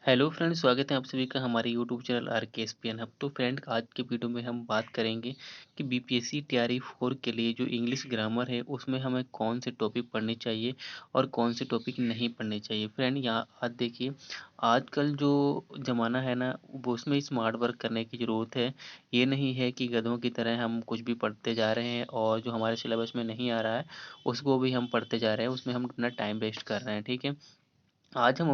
Hello friend, स्वागत है आप सभी का हमारे यूट्यूब चैनल आरकेएसपीएन हब। तो फ्रेंड, आज के वीडियो में हम बात करेंगे कि बीपीएससी तैयारी 4 के लिए जो इंग्लिश ग्रामर है उसमें हमें कौन से टॉपिक पढ़ने चाहिए और कौन से टॉपिक नहीं पढ़ने चाहिए। फ्रेंड, यहाँ आज देखिए, आजकल जो ज़माना है ना, वो उसमें स्मार्ट वर्क करने की ज़रूरत है। ये नहीं है कि गधों की तरह हम कुछ भी पढ़ते जा रहे हैं और जो हमारे सिलेबस में नहीं आ रहा है उसको भी हम पढ़ते जा रहे हैं, उसमें हम अपना टाइम वेस्ट कर रहे हैं। ठीक है। आज हम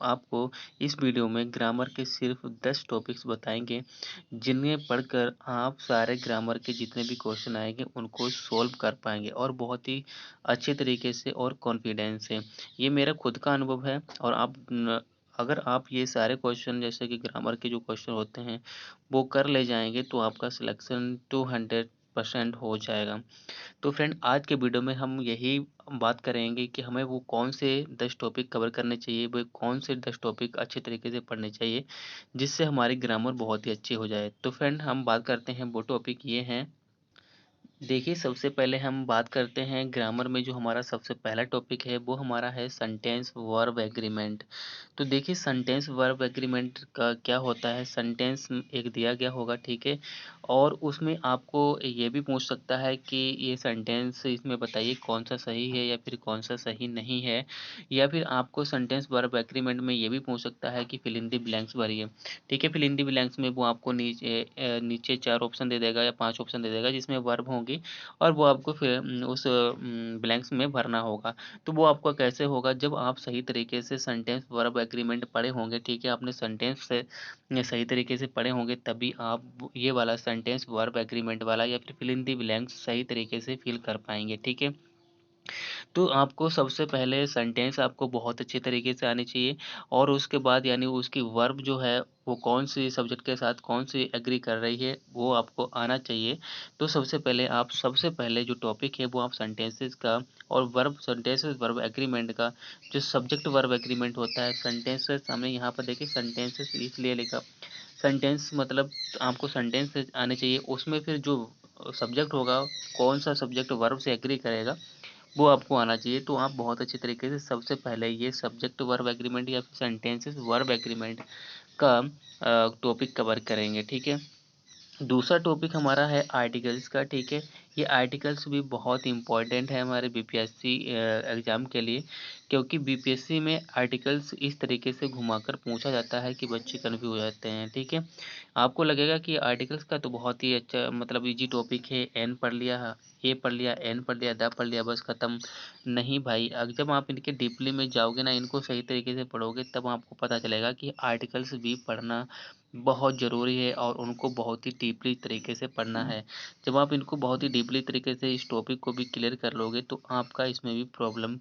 आपको इस वीडियो में ग्रामर के सिर्फ 10 टॉपिक्स बताएंगे, जिन्हें पढ़कर आप सारे ग्रामर के जितने भी क्वेश्चन आएंगे उनको सॉल्व कर पाएंगे और बहुत ही अच्छे तरीके से और कॉन्फिडेंस से। ये मेरा खुद का अनुभव है और अगर आप ये सारे क्वेश्चन जैसे कि ग्रामर के जो क्वेश्चन होते हैं वो कर ले जाएंगे तो आपका सिलेक्शन 200% हो जाएगा। तो फ्रेंड, आज के वीडियो में हम यही बात करेंगे कि हमें वो कौन से 10 टॉपिक कवर करने चाहिए, वो कौन से 10 टॉपिक अच्छे तरीके से पढ़ने चाहिए, जिससे हमारी ग्रामर बहुत ही अच्छी हो जाए। तो फ्रेंड, हम बात करते हैं, वो टॉपिक ये हैं। देखिए, सबसे पहले हम बात करते हैं ग्रामर में जो हमारा सबसे पहला टॉपिक है वो हमारा है सेंटेंस वर्ब एग्रीमेंट। तो देखिए, सेंटेंस वर्ब एग्रीमेंट का क्या होता है। सेंटेंस एक दिया गया होगा, ठीक है, और उसमें आपको ये भी पूछ सकता है कि ये सेंटेंस इसमें बताइए कौन सा सही है या फिर कौन सा सही नहीं है, या फिर आपको सेंटेंस वर्ब एग्रीमेंट में ये भी पूछ सकता है कि फिल इन द ब्लैंक्स भरिए। ठीक है, फिल इन द ब्लैंक्स में वो आपको नीचे 4 ऑप्शन दे देगा या 5 ऑप्शन दे देगा जिसमें वर्ब होंगी और वो आपको फिर उस ब्लैंक्स में भरना होगा। तो वो आपका कैसे होगा, जब आप सही तरीके से सेंटेंस वर्ब एग्रीमेंट पढ़े होंगे, ठीक है, आपने सेंटेंस से सही तरीके से पढ़े होंगे, तभी आप ये वाला सेंटेंस वर्ब एग्रीमेंट वाला या फिर फिल इन द ब्लैंक्स सही तरीके से फिल कर पाएंगे। ठीक है। तो आपको सबसे पहले सेंटेंस आपको बहुत अच्छे तरीके से आनी चाहिए और उसके बाद यानी उसकी वर्ब जो है वो कौन सी सब्जेक्ट के साथ कौन सी एग्री कर रही है वो आपको आना चाहिए। तो सबसे पहले जो टॉपिक है वो आप सेंटेंसेस का और वर्ब सेंटेंसेस वर्ब एग्रीमेंट का जो सब्जेक्ट वर्ब एग्रीमेंट होता है। सेंटेंसेस हमने यहाँ पर देखिए सेंटेंसेस इसलिए लिखा, सेंटेंस मतलब आपको सेंटेंस आने चाहिए, उसमें फिर जो सब्जेक्ट होगा कौन सा सब्जेक्ट वर्ब से एग्री करेगा वो आपको आना चाहिए। तो आप बहुत अच्छे तरीके से सबसे पहले ये सब्जेक्ट वर्ब एग्रीमेंट या फिर सेंटेंसेस वर्ब एग्रीमेंट का टॉपिक कवर करेंगे। ठीक है। दूसरा टॉपिक हमारा है आर्टिकल्स का। ठीक है, ये आर्टिकल्स भी बहुत इंपॉर्टेंट है हमारे बीपीएससी एग्ज़ाम के लिए, क्योंकि बीपीएससी में आर्टिकल्स इस तरीके से घुमाकर पूछा जाता है कि बच्चे कन्फ्यूज हो जाते हैं। ठीक है, आपको लगेगा कि आर्टिकल्स का तो बहुत ही अच्छा मतलब इजी टॉपिक है, एन पढ़ लिया, ए पढ़ लिया, एन पढ़ लिया, द पढ़ लिया, बस खत्म। नहीं भाई, जब आप इनके डीपली में जाओगे ना, इनको सही तरीके से पढ़ोगे, तब आपको पता चलेगा कि आर्टिकल्स भी पढ़ना बहुत ज़रूरी है और उनको बहुत ही डीपली तरीके से पढ़ना है। जब आप इनको बहुत ही डीपली तरीके से इस टॉपिक को भी क्लियर कर लोगे तो आपका इसमें भी प्रॉब्लम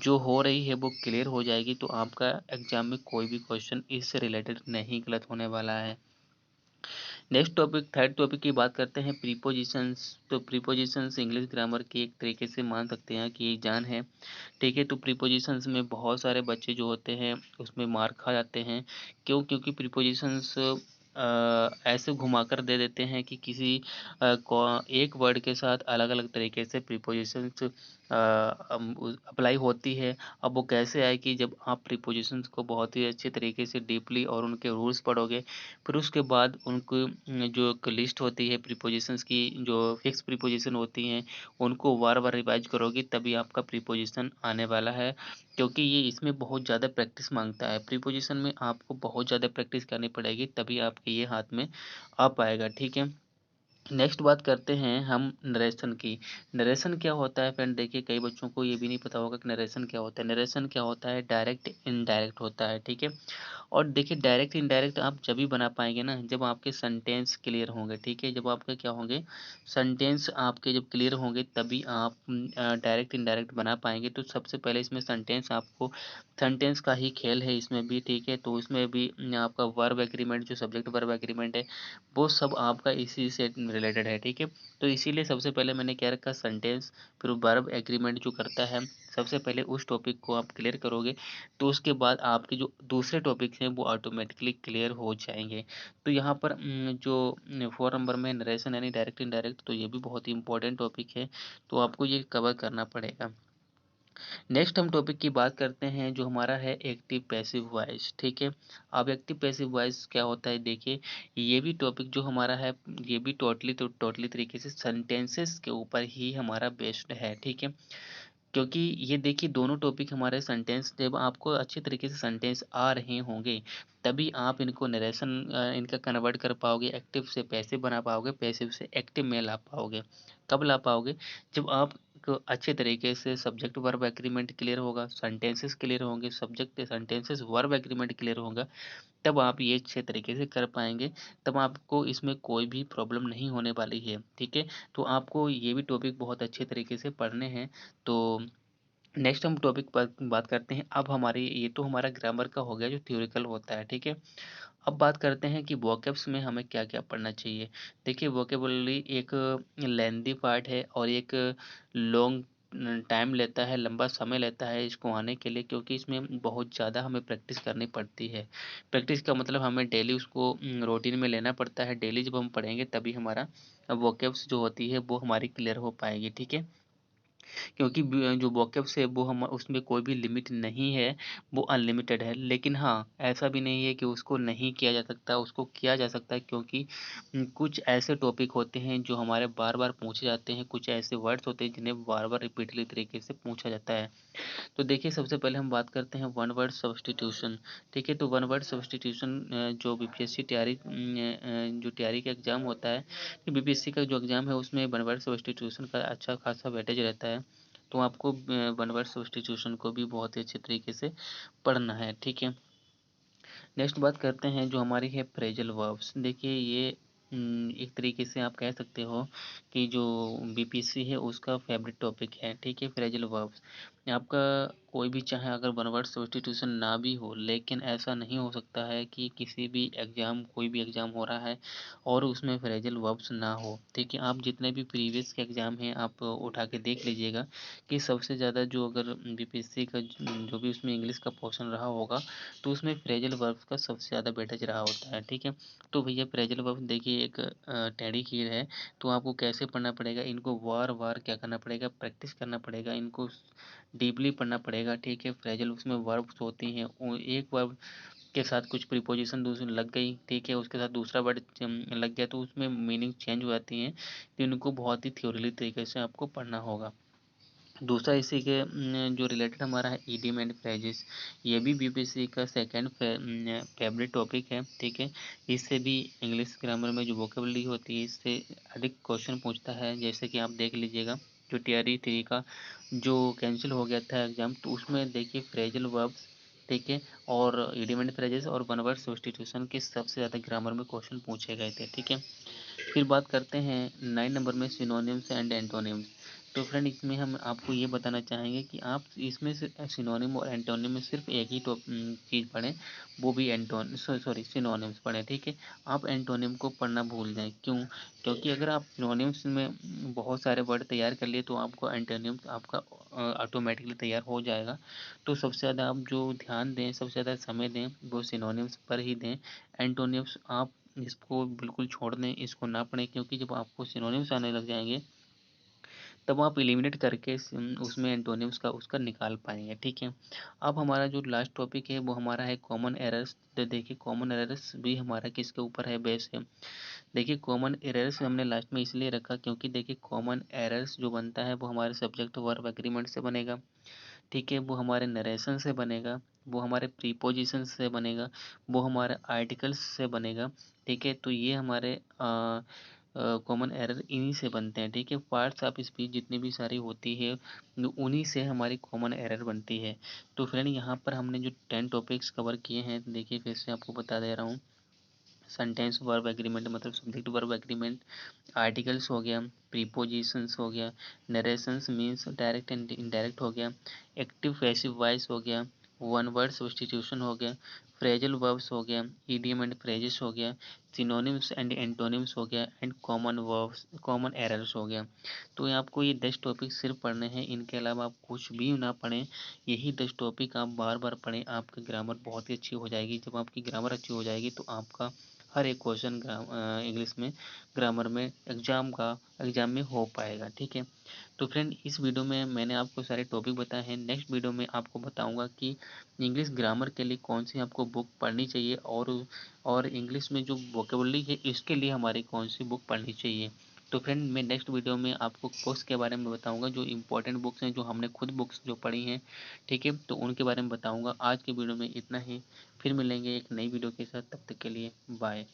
जो हो रही है वो क्लियर हो जाएगी। तो आपका एग्ज़ाम में कोई भी क्वेश्चन इससे रिलेटेड नहीं गलत होने वाला है। नेक्स्ट टॉपिक, थर्ड टॉपिक की बात करते हैं प्रीपोजिशंस। तो प्रीपोजिशंस इंग्लिश ग्रामर की एक तरीके से मान सकते हैं कि एक जान है। ठीक है, तो प्रीपोजिशंस में बहुत सारे बच्चे जो होते हैं उसमें मार खा जाते हैं। क्यों? क्योंकि प्रीपोजिशंस ऐसे घुमाकर दे देते हैं कि किसी एक वर्ड के साथ अलग अलग तरीके से प्रीपोजिशंस अप्लाई होती है। अब वो कैसे आए कि जब आप प्रीपोजिशंस को बहुत ही अच्छे तरीके से डीपली और उनके रूल्स पढ़ोगे, फिर उसके बाद उनको जो एक लिस्ट होती है प्रीपोजिशंस की, जो फिक्स प्रीपोजिशन होती हैं, उनको बार-बार रिवाइज करोगे तभी आपका प्रीपोजिशन आने वाला है। क्योंकि ये इसमें बहुत ज़्यादा प्रैक्टिस माँगता है। प्रीपोजिशन में आपको बहुत ज़्यादा प्रैक्टिस करनी पड़ेगी तभी आपके ये हाथ में आ पाएगा। ठीक है। नेक्स्ट बात करते हैं हम नरेशन की। नरेशन क्या होता है फ्रेंड? देखिए, कई बच्चों को ये भी नहीं पता होगा कि नरेशन क्या होता है। नरेशन क्या होता है? डायरेक्ट इनडायरेक्ट होता है। ठीक है। और देखिए, डायरेक्ट इनडायरेक्ट आप जब भी बना पाएंगे ना जब आपके सेंटेंस क्लियर होंगे। ठीक है, जब आपके क्या होंगे, सेंटेंस आपके जब क्लियर होंगे तभी आप डायरेक्ट इनडायरेक्ट बना पाएंगे। तो सबसे पहले इसमें सेंटेंस का ही खेल है इसमें भी। ठीक है, तो इसमें भी आपका वर्ब एग्रीमेंट जो सब्जेक्ट वर्ब एग्रीमेंट है वो सब आपका इसी से रिलेटेड है। ठीक है, तो इसीलिए सबसे पहले मैंने क्या रखा, सेंटेंस, फिर वर्ब एग्रीमेंट जो करता है, सबसे पहले उस टॉपिक को आप क्लियर करोगे तो उसके बाद आपके जो दूसरे टॉपिक्स हैं वो ऑटोमेटिकली क्लियर हो जाएंगे। तो यहाँ पर जो 4 नंबर में नरेशन यानी डायरेक्ट इनडायरेक्ट, तो ये भी बहुत ही इंपॉर्टेंट टॉपिक है, तो आपको ये कवर करना पड़ेगा। नेक्स्ट हम टॉपिक की बात करते हैं जो हमारा है एक्टिव पैसिव वॉइस। ठीक है, अब एक्टिव पैसिव वॉइस क्या होता है देखिए, ये भी टॉपिक जो हमारा है ये भी टोटली तरीके से सेंटेंसेस के ऊपर ही हमारा बेस्ड है। ठीक है, क्योंकि ये देखिए दोनों टॉपिक हमारे सेंटेंस, जब आपको अच्छे तरीके से सेंटेंस आ रहे होंगे तभी आप इनको नरेशन इनका कन्वर्ट कर पाओगे, एक्टिव से पैसिव बना पाओगे, पैसिव से एक्टिव में ला पाओगे। कब ला पाओगे? जब आप को अच्छे तरीके से सब्जेक्ट वर्ब एग्रीमेंट क्लियर होगा, सेंटेंसेस क्लियर होंगे, subject sentences verb agreement clear होगा, तब आप ये अच्छे तरीके से कर पाएंगे, तब आपको इसमें कोई भी प्रॉब्लम नहीं होने वाली है। ठीक है, तो आपको ये भी टॉपिक बहुत अच्छे तरीके से पढ़ने हैं। तो नेक्स्ट हम टॉपिक पर बात करते हैं। अब हमारी ये तो हमारा ग्रामर का हो गया जो थ्योरिकल होता है। ठीक है, अब बात करते हैं कि वोकैब्स में हमें क्या क्या पढ़ना चाहिए। देखिए वोकेबलरी एक लेंदी पार्ट है और एक लॉन्ग टाइम लेता है, लंबा समय लेता है इसको आने के लिए, क्योंकि इसमें बहुत ज़्यादा हमें प्रैक्टिस करनी पड़ती है। प्रैक्टिस का मतलब हमें डेली उसको रूटीन में लेना पड़ता है। डेली जब हम पढ़ेंगे तभी हमारा वोकैब्स जो होती है वो हमारी क्लियर हो पाएगी। ठीक है, क्योंकि जो वोकैब्स है वो हम उसमें कोई भी लिमिट नहीं है, वो अनलिमिटेड है। लेकिन हाँ, ऐसा भी नहीं है कि उसको नहीं किया जा सकता, उसको किया जा सकता है, क्योंकि कुछ ऐसे टॉपिक होते हैं जो हमारे बार-बार पूछे जाते हैं, कुछ ऐसे वर्ड्स होते हैं जिन्हें बार-बार रिपीटली तरीके से पूछा जाता है। तो देखिए सबसे पहले हम बात करते हैं वन वर्ड सब्स्टिट्यूशन। ठीक है, तो वन वर्ड सब्स्टिट्यूशन जो बीपीएससी तैयारी जो तैयारी का एग्जाम होता है, बीपीएससी का जो एग्जाम है उसमें वन वर्ड सब्स्टिट्यूशन का अच्छा खासा वेटेज रहता है। तो आपको वन वर्ड सब्स्टिट्यूशन को भी बहुत ही अच्छे तरीके से पढ़ना है। ठीक है, नेक्स्ट बात करते हैं जो हमारी है फ्रेजल वर्ब्स। देखिए ये एक तरीके से आप कह सकते हो कि जो बीपीएससी है उसका फेवरेट टॉपिक है। ठीक है, फ्रेजल वर्ब्स आपका कोई भी चाहे अगर वन वर्ड सब्स्टिट्यूशन ना भी हो, लेकिन ऐसा नहीं हो सकता है कि किसी भी एग्जाम, कोई भी एग्जाम हो रहा है और उसमें फ्रेजल वर्ब्स ना हो। ठीक है, आप जितने भी प्रीवियस के एग्जाम हैं आप उठा के देख लीजिएगा कि सबसे ज़्यादा जो अगर बीपीएससी का जो भी उसमें इंग्लिश का पोर्शन रहा होगा तो उसमें फ्रेजल वर्ब्स का सबसे ज़्यादा वेटेज रहा होता है। ठीक है, तो भैया फ्रेजल वर्ब देखिए एक टेढ़ी खीर है, तो आपको कैसे पढ़ना पड़ेगा, इनको वार वार क्या करना पड़ेगा, प्रैक्टिस करना पड़ेगा, इनको डीपली पढ़ना पड़ेगा। ठीक है, फ्रेजल उसमें वर्ब्स होती हैं, एक वर्ब के साथ कुछ प्रीपोजिशन दूसरी लग गई, ठीक है, उसके साथ दूसरा वर्ड लग गया तो उसमें मीनिंग चेंज हो जाती हैं। तो इनको बहुत ही थ्योरली तरीके से आपको पढ़ना होगा। दूसरा इसी के जो रिलेटेड हमारा है ईडियम एंड फ्रेजेस, ये भी बीपीएससी का सेकंड फेवरेट टॉपिक है। ठीक है, इससे भी इंग्लिश ग्रामर में जो वोकेबलरी होती है इससे अधिक क्वेश्चन पूछता है। जैसे कि आप देख लीजिएगा जो टीआरई 3 का जो कैंसिल हो गया था एग्जाम, तो उसमें देखिए फ्रेजल वर्ब्स, ठीक है, और ईडियम एंड फ्रेजेस और वन वर्ड सब्स्टिट्यूशन के सबसे ज़्यादा ग्रामर में क्वेश्चन पूछे गए थे। ठीक है, फिर बात करते हैं 9 नंबर में सिनोनिम्स एंड एंटोनिम्स। तो फ्रेंड इसमें हम आपको ये बताना चाहेंगे कि आप इसमें से सिनोनिम और एंटोनिम में सिर्फ एक ही चीज़ पढ़ें, वो भी सिनोनिम्स पढ़ें। ठीक है, आप एंटोनिम को पढ़ना भूल जाएं। क्यों? क्योंकि अगर आप सिनोनिम्स में बहुत सारे वर्ड तैयार कर लिए तो आपको एंटोनिम्स आपका ऑटोमेटिकली तैयार हो जाएगा। तो सबसे ज़्यादा आप जो ध्यान दें, सबसे ज़्यादा समय दें वो सिनोनिम्स पर ही दें। एंटोनिम्स आप इसको बिल्कुल छोड़ दें, इसको ना पढ़ें, क्योंकि जब आपको सिनोनिम्स आने लग जाएंगे तब आप एलिमिनेट करके उसमें एंटोनिम्स का उसका निकाल पाएंगे। ठीक है, अब हमारा जो लास्ट टॉपिक है वो हमारा है कॉमन एरर्स। तो देखिए कॉमन एरर्स भी हमारा किसके ऊपर है, बेस है। देखिए कॉमन एरर्स हमने लास्ट में इसलिए रखा क्योंकि देखिए कॉमन एरर्स जो बनता है वो हमारे सब्जेक्ट वर्ब एग्रीमेंट से बनेगा। ठीक है, वो हमारे नरेशन से बनेगा, वो हमारे प्रीपोजिशन से बनेगा, वो हमारे आर्टिकल्स से बनेगा। ठीक है, तो ये हमारे कॉमन एरर इन्हीं से बनते हैं। ठीक है, पार्ट्स ऑफ स्पीच जितनी भी सारी होती है उन्हीं से हमारी कॉमन एरर बनती है। तो फ्रेंड यहाँ पर हमने जो 10 टॉपिक्स कवर किए हैं, देखिए फिर से आपको बता दे रहा हूँ। सेंटेंस वर्ब एग्रीमेंट मतलब सब्जेक्ट वर्ब एग्रीमेंट, आर्टिकल्स हो गया, प्रीपोजिशंस हो गया, narrations means direct and indirect हो गया, एक्टिव पैसिव वॉइस हो गया, वन वर्ड सब्स्टिट्यूशन हो गया, फ्रेजल वर्ब्स हो गया, ईडियम एंड फ्रेजेस हो गया, सिनोनिम्स एंड एंटोनिम्स हो गया, and common verbs, common errors हो गया। तो ये आपको ये 10 टॉपिक सिर्फ पढ़ने हैं, इनके अलावा आप कुछ भी ना पढ़ें। यही 10 टॉपिक आप बार बार पढ़ें, आपकी ग्रामर बहुत ही अच्छी हो जाएगी। जब आपकी ग्रामर अच्छी हो जाएगी तो आपका हर एक क्वेश्चन इंग्लिश में ग्रामर में एग्जाम में हो पाएगा। ठीक है, तो फ्रेंड इस वीडियो में मैंने आपको सारे टॉपिक बताए हैं। नेक्स्ट वीडियो में आपको बताऊंगा कि इंग्लिश ग्रामर के लिए कौन सी आपको बुक पढ़नी चाहिए और इंग्लिश में जो वोकेबुलरी है इसके लिए हमारी कौन सी बुक पढ़नी चाहिए। तो फ्रेंड मैं नेक्स्ट वीडियो में आपको बुक्स के बारे में बताऊंगा, जो इंपॉर्टेंट बुक्स हैं, जो हमने खुद बुक्स जो पढ़ी हैं। ठीक है, तो उनके बारे में बताऊंगा। आज के वीडियो में इतना ही, फिर मिलेंगे एक नई वीडियो के साथ, तब तक के लिए बाय।